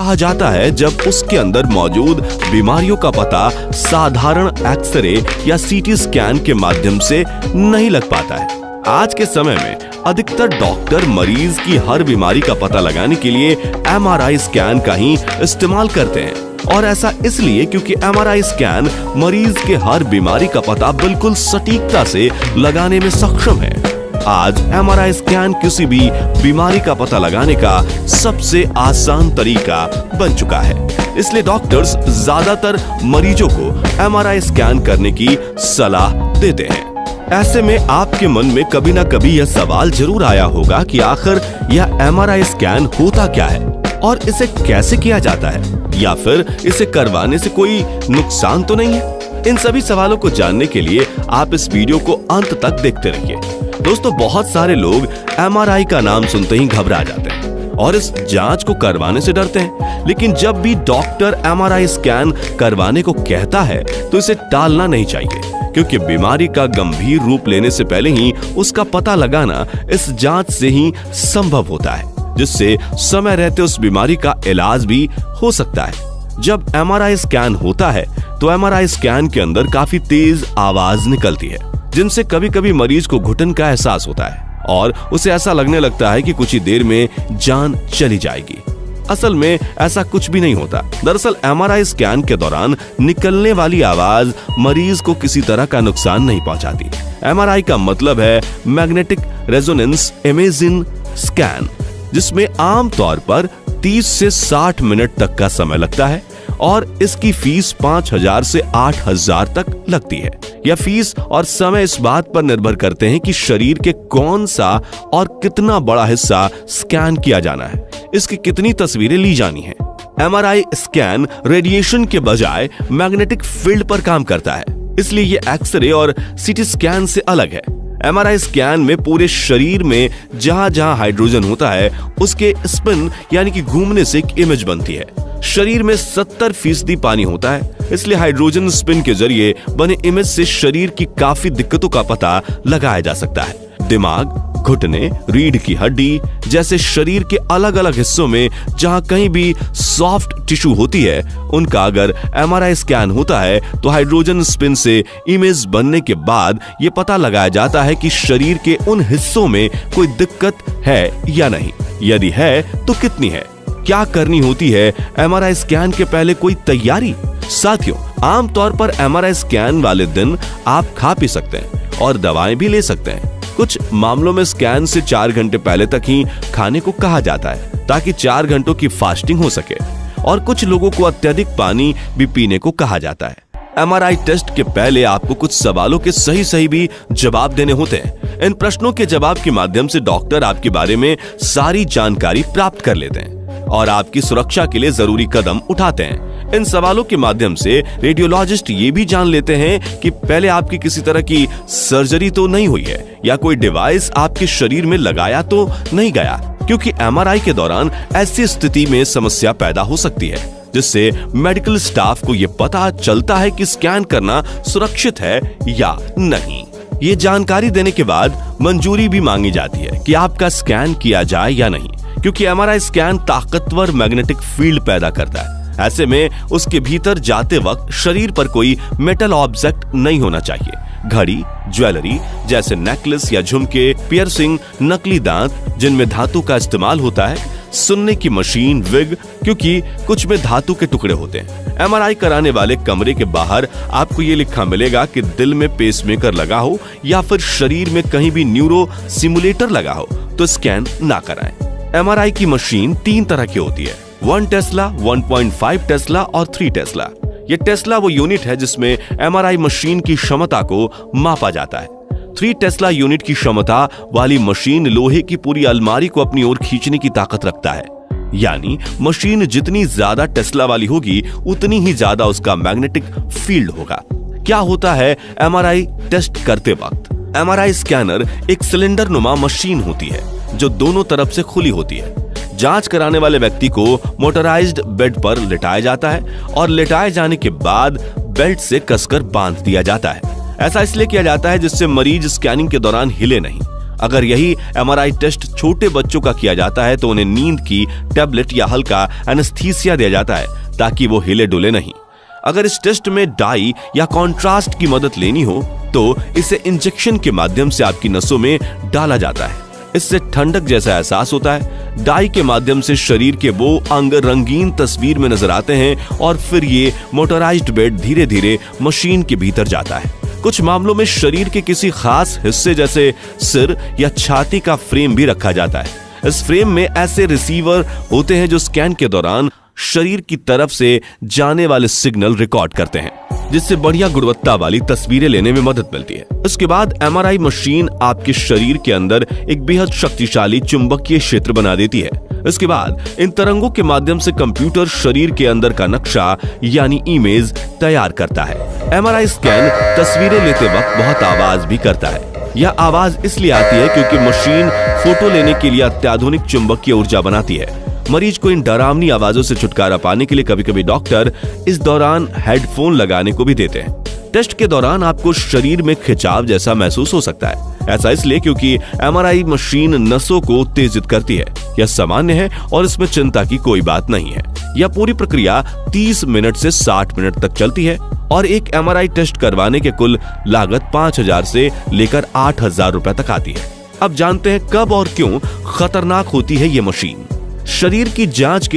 कहा जाता है जब उसके अंदर मौजूद बीमारियों का पता साधारण एक्सरे या सीटी स्कैन के माध्यम से नहीं लग पाता है। आज के समय में अधिकतर डॉक्टर मरीज की हर बीमारी का पता लगाने के लिए MRI स्कैन का ही इस्तेमाल करते हैं, और ऐसा इसलिए क्योंकि MRI स्कैन मरीज के हर बीमारी का पता बिल्कुल सटीकता से लगाने में सक्षम है। आज MRI स्कैन किसी भी बीमारी का पता लगाने का सबसे आसान तरीका बन चुका है, इसलिए डॉक्टर्स ज्यादातर मरीजों को MRI स्कैन करने की सलाह देते हैं। ऐसे में आपके मन में कभी ना कभी यह सवाल जरूर आया होगा कि आखिर यह MRI स्कैन होता क्या है और इसे कैसे किया जाता है, या फिर इसे करवाने से कोई नुकसान तो नहीं है। इन सभी सवालों को जानने के लिए आप इस वीडियो को अंत तक देखते रहिए। दोस्तों, बहुत सारे लोग MRI का नाम सुनते ही घबरा जाते हैं और इस जांच को करवाने से डरते हैं, लेकिन जब भी डॉक्टर MRI स्कैन करवाने को कहता है तो इसे टालना नहीं चाहिए, क्योंकि बीमारी का गंभीर रूप लेने से पहले ही उसका पता लगाना इस जांच से ही संभव होता है, जिससे समय रहते उस बीमारी का इलाज भी हो सकता है। जब MRI स्कैन होता है तो MRI स्कैन के अंदर काफी तेज आवाज निकलती है, जिनसे कभी कभी मरीज को घुटन का एहसास होता है और उसे ऐसा लगने लगता है कि कुछ ही देर में जान चली जाएगी। असल में ऐसा कुछ भी नहीं होता। दरअसल MRI स्कैन के दौरान निकलने वाली आवाज मरीज को किसी तरह का नुकसान नहीं पहुंचाती। MRI का मतलब है मैग्नेटिक रेजोनेंस इमेजिंग स्कैन, जिसमें आमतौर पर 30 से 60 मिनट तक का समय लगता है और इसकी फीस 5,000 से 8,000 तक लगती है। यह फीस और समय इस बात पर निर्भर करते हैं कि शरीर के कौन सा और कितना बड़ा हिस्सा स्कैन किया जाना है, इसकी कितनी तस्वीरें ली जानी है। MRI स्कैन रेडिएशन के बजाय मैग्नेटिक फील्ड पर काम करता है, इसलिए यह एक्सरे और सीटी स्कैन से अलग है। MRI स्कैन में पूरे शरीर में जहां जहां हाइड्रोजन होता है उसके स्पिन यानी कि घूमने से एक इमेज बनती है। शरीर में 70% पानी होता है, इसलिए हाइड्रोजन स्पिन के जरिए बने इमेज से शरीर की काफी दिक्कतों का पता लगाया जा सकता है। दिमाग, घुटने, रीढ़ की हड्डी जैसे शरीर के अलग अलग हिस्सों में जहां कहीं भी सॉफ्ट टिश्यू होती है, उनका अगर MRI स्कैन होता है तो हाइड्रोजन स्पिन से इमेज बनने के बाद यह पता लगाया जाता है कि शरीर के उन हिस्सों में कोई दिक्कत है या नहीं, यदि है तो कितनी है। क्या करनी होती है MRI स्कैन के पहले? कोई तैयारी? साथियों, आमतौर पर MRI स्कैन वाले दिन आप खा पी सकते हैं और दवाएं भी ले सकते हैं। कुछ मामलों में स्कैन से 4 घंटे पहले तक ही खाने को कहा जाता है ताकि 4 घंटों की फास्टिंग हो सके, और कुछ लोगों को अत्यधिक पानी भी पीने को कहा जाता है। MRI टेस्ट के पहले आपको कुछ सवालों के सही भी जवाब देने होते हैं। इन प्रश्नों के जवाब के माध्यम से डॉक्टर आपके बारे में सारी जानकारी प्राप्त कर लेते हैं और आपकी सुरक्षा के लिए जरूरी कदम उठाते हैं। इन सवालों के माध्यम से रेडियोलॉजिस्ट ये भी जान लेते हैं कि पहले आपकी किसी तरह की सर्जरी तो नहीं हुई है या कोई डिवाइस आपके शरीर में लगाया तो नहीं गया, क्योंकि MRI के दौरान ऐसी स्थिति में समस्या पैदा हो सकती है, जिससे मेडिकल स्टाफ को यह पता चलता है कि स्कैन करना सुरक्षित है या नहीं। ये जानकारी देने के बाद मंजूरी भी मांगी जाती है कि आपका स्कैन किया जाए या नहीं, क्योंकि MRI स्कैन ताकतवर मैग्नेटिक फील्ड पैदा करता है। ऐसे में उसके भीतर जाते वक्त शरीर पर कोई मेटल ऑब्जेक्ट नहीं होना चाहिए। घड़ी, ज्वेलरी जैसे नेकलेस या झुमके, पियर्सिंग, नकली दांत जिनमें धातु का इस्तेमाल होता है, सुनने की मशीन, विग, क्योंकि कुछ में धातु के टुकड़े होते हैं। MRI कराने वाले कमरे के बाहर आपको ये लिखा मिलेगा कि दिल में पेसमेकर लगा हो या फिर शरीर में कहीं भी न्यूरो सिमुलेटर लगा हो तो स्कैन ना कराएं। MRI की मशीन 3 तरह की होती है, 1 टेस्ला, 1.5 टेस्ला और 3 टेस्ला। ये टेस्ला वो यूनिट है जिसमें MRI मशीन की क्षमता को मापा जाता है। 3 टेस्ला यूनिट की क्षमता वाली मशीन लोहे की पूरी अलमारी को अपनी ओर खींचने की ताकत रखता है, यानी मशीन जितनी ज्यादा टेस्ला वाली होगी उतनी ही ज्यादा उसका मैग्नेटिक फील्ड होगा। क्या होता है MRI टेस्ट करते वक्त? MRI स्कैनर एक सिलेंडर नुमा मशीन होती है जो दोनों तरफ से खुली होती है। जांच कराने वाले व्यक्ति को मोटराइज्ड बेड पर लिटाया जाता है और लिटाए जाने के बाद बेल्ट से कसकर बांध दिया जाता है। ऐसा इसलिए किया जाता है जिससे मरीज स्कैनिंग के दौरान हिले नहीं। अगर यही एमआरआई टेस्ट छोटे बच्चों का किया जाता है तो उन्हें नींद की टैबलेट या हल्का एनेस्थीसिया दिया जाता है ताकि वो हिले डुले नहीं। अगर इस टेस्ट में डाई या कॉन्ट्रास्ट की मदद लेनी हो तो इसे इंजेक्शन के माध्यम से आपकी नसों में डाला जाता है। इससे ठंडक जैसा एहसास होता है। डाई के माध्यम से शरीर के वो अंग रंगीन तस्वीर में नजर आते हैं और फिर ये मोटराइज्ड बेड धीरे धीरे मशीन के भीतर जाता है। कुछ मामलों में शरीर के किसी खास हिस्से जैसे सिर या छाती का फ्रेम भी रखा जाता है। इस फ्रेम में ऐसे रिसीवर होते हैं जो स्कैन के दौरान शरीर की तरफ से जाने वाले सिग्नल रिकॉर्ड करते हैं, जिससे बढ़िया गुणवत्ता वाली तस्वीरें लेने में मदद मिलती है। इसके बाद एमआरआई मशीन आपके शरीर के अंदर एक बेहद शक्तिशाली चुंबकीय क्षेत्र बना देती है। इसके बाद इन तरंगों के माध्यम से कंप्यूटर शरीर के अंदर का नक्शा यानी इमेज तैयार करता है। एमआरआई स्कैन तस्वीरें लेते वक्त बहुत आवाज भी करता है। यह आवाज इसलिए आती है क्योंकि मशीन फोटो लेने के लिए अत्याधुनिक चुंबकीय ऊर्जा बनाती है। मरीज को इन डरावनी आवाजों से छुटकारा पाने के लिए कभी कभी डॉक्टर इस दौरान हेडफोन लगाने को भी देते हैं। टेस्ट के दौरान आपको शरीर में खिंचाव जैसा महसूस हो सकता है। ऐसा इसलिए क्योंकि एमआरआई मशीन नसों को उत्तेजित करती है। यह सामान्य है और इसमें चिंता की कोई बात नहीं है। यह पूरी प्रक्रिया 30 मिनट से 60 मिनट तक चलती है और एक एमआरआई टेस्ट करवाने के कुल लागत 5,000 से लेकर 8,000 रुपए तक आती है। अब जानते हैं कब और क्यों खतरनाक होती है ये मशीन। शरीर की जांच के लिए